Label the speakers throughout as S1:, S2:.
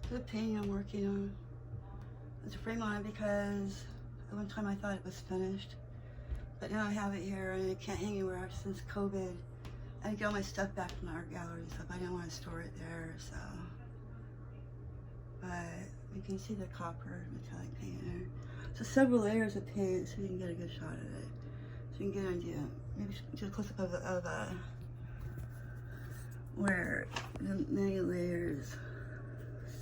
S1: the painting I'm working on. There's a frame on it because at one time I thought it was finished, but now I have it here and it can't hang anywhere since COVID. I get all my stuff back from the art gallery and stuff. I didn't want to store it there, so. But you can see the copper metallic paint there. So several layers of paint, so you can get a good shot of it. So you can get an idea. Maybe just a close up of where the many layers.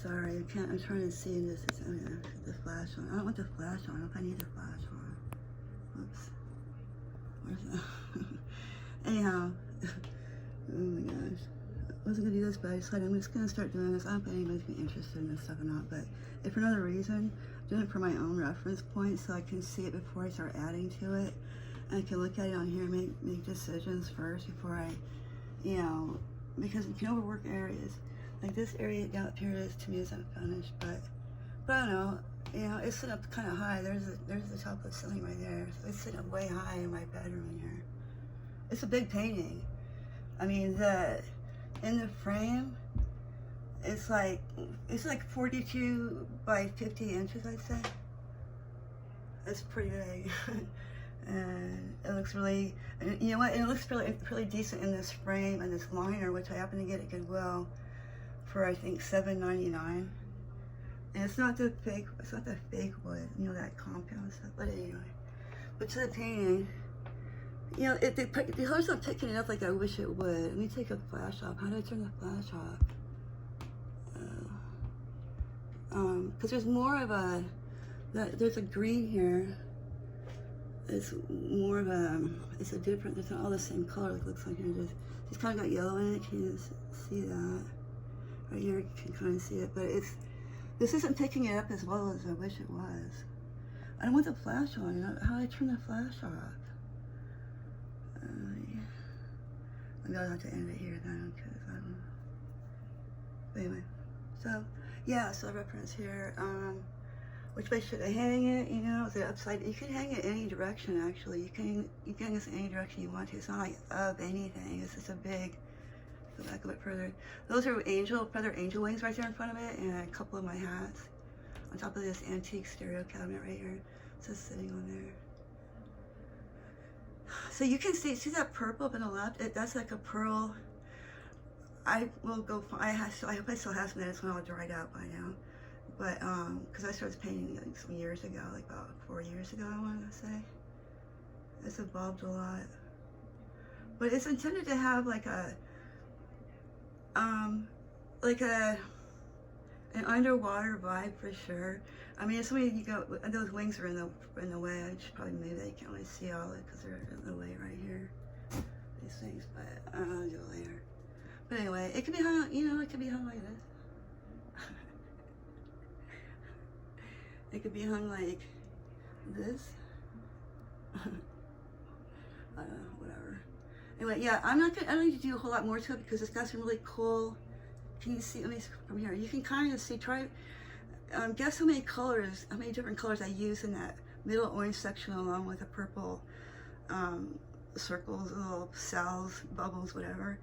S1: Sorry, I can't. I'm trying to see in this. I'm gonna put the flash on. I don't want the flash on. I don't know if I need the flash on. Oops. Where's the? Anyhow. Oh my gosh. I wasn't gonna do this, but I decided I'm just gonna start doing this. I don't know if anybody's gonna be interested in this stuff or not, but if for another reason, I'm doing it for my own reference point so I can see it before I start adding to it. And I can look at it on here and make decisions first before I, you know, because you can overwork areas. Like this area down up here is, to me, isn't finished, but I don't know, you know, it's sitting up kind of high. There's the top of the ceiling right there. So it's sitting up way high in my bedroom in here. It's a big painting. I mean, in the frame, it's like 42 by 50 inches, I'd say. It's pretty big. And it looks really, and you know what, it looks really decent in this frame and this liner, which I happen to get at Goodwill for I think $7.99. And it's not the fake wood, you know, that compound stuff. But anyway, but to the painting, you know, the color's not picking it up like I wish it would. Let me take a flash off. How do I turn the flash off? Because there's more of there's a green here. It's more of it's a different, it's not all the same color like it looks like here. It's kind of got yellow in it. Can you see that? Right here, you can kind of see it, but this isn't picking it up as well as I wish it was. I don't want the flash on. You know, how do I turn the flash off? Yeah. Maybe I'll have to end it here then, because I don't know. But anyway, so yeah, so reference here. Which way should I hang it? You know, is it upside? You can hang it any direction. Actually, you can hang this in any direction you want to. It's not like of anything. It's just a big. Go back a bit further. Those are feather angel wings right there in front of it, and a couple of my hats on top of this antique stereo cabinet right here. It's just sitting on there. So you can see that purple up on the left? That's like a pearl. I will go. I hope I still have some. It's when all dried out by now. But because I started painting like some years ago, like about 4 years ago, I want to say. It's evolved a lot. But it's intended to have like an underwater vibe for sure. I mean, if somebody those wings are in the way. I should probably maybe they can't really see all of it because they're in the way right here. These things, but I'll do it later. But anyway, it can be hung. You know, it can be hung like this. It could be hung like this. I don't know, whatever. Anyway, yeah, I don't need to do a whole lot more to it because it's got some really cool. Can you see? Let me from here. You can kind of see. Guess how many different colors I use in that middle orange section, along with the purple circles, little cells, bubbles, whatever.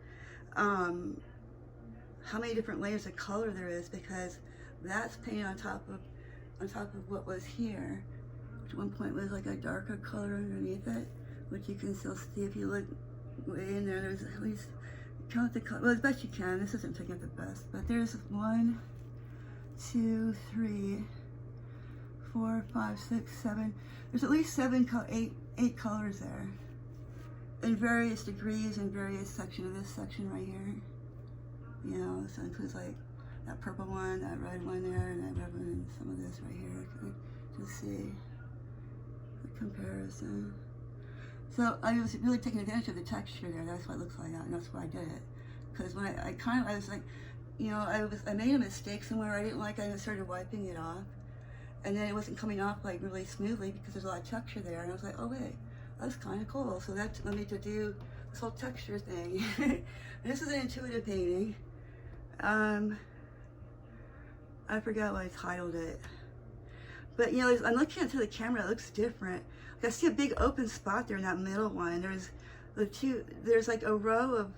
S1: How many different layers of color there is, because that's painted on top of what was here, which at one point was like a darker color underneath it, which you can still see if you look way in there. There's at least, count the color, well, as best you can. This isn't taking it the best, but there's 1, 2, 3, 4, 5, 6, 7. There's at least 8 colors there, in various degrees in various sections of this section right here. You know, so it includes like that purple one, that red one there, and that red one, and some of this right here. Just see the comparison. So I was really taking advantage of the texture there. That's why it looks like that, and that's why I did it. Because when I was like, you know, I made a mistake somewhere I didn't like. I started wiping it off, and then it wasn't coming off like really smoothly because there's a lot of texture there. And I was like, oh wait, that's kind of cool. So that led me to do this whole texture thing. This is an intuitive painting. I forgot what I titled it. But, you know, I'm looking into the camera, it looks different. Like, I see a big open spot there in that middle one. There's like a row of,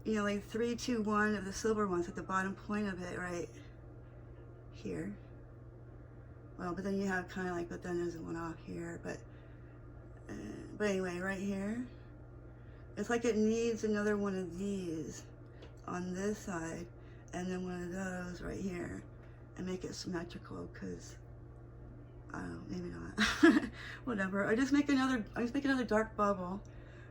S1: you know, like 3, 2, 1 of the silver ones at the bottom point of it, right? here. Well, but then you have kind of like, but then there's one off here, but anyway, right here, it's like it needs another one of these on this side, and then one of those right here, and make it symmetrical, because, I don't know, maybe not, whatever. I just make another dark bubble,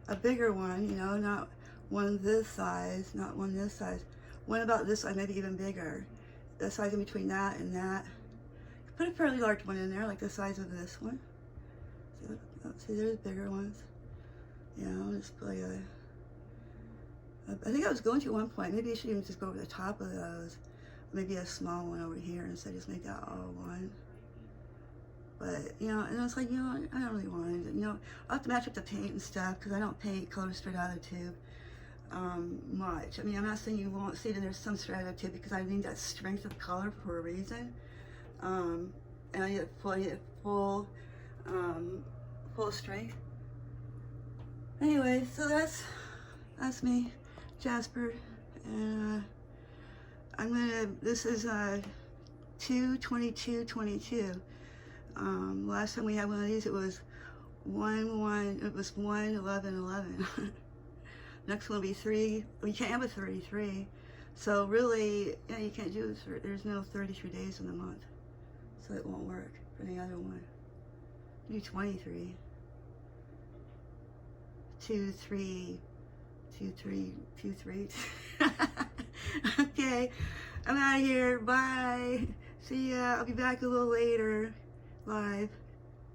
S1: a bigger one, you know, not one this size, not one this size, one about this size, maybe even bigger, the size in between that and that. Put a fairly large one in there, like the size of this one. See, there's bigger ones. You know, just play I think I was going to at one point. Maybe I should even just go over the top of those. Maybe a small one over here instead, just make that all one. But, you know, and it's like, you know, I don't really want it. You know, I'll have to match up the paint and stuff, because I don't paint color straight out of the tube much. I mean, I'm not saying you won't see that there's some straight out of the tube, because I need that strength of color for a reason. And I need full strength. Anyway, so that's me, Jasper, and this is 2/22/22. Last time we had one of these, it was 1/11/11. Next one will be 3. Well, you can't have a 33. So really, yeah, you can't do this. There's no 33 days in the month, so it won't work for the other one. You do 23. 2, 3, 2, 3, 2, 3. Okay, I'm out of here. Bye. See ya. I'll be back a little later, live.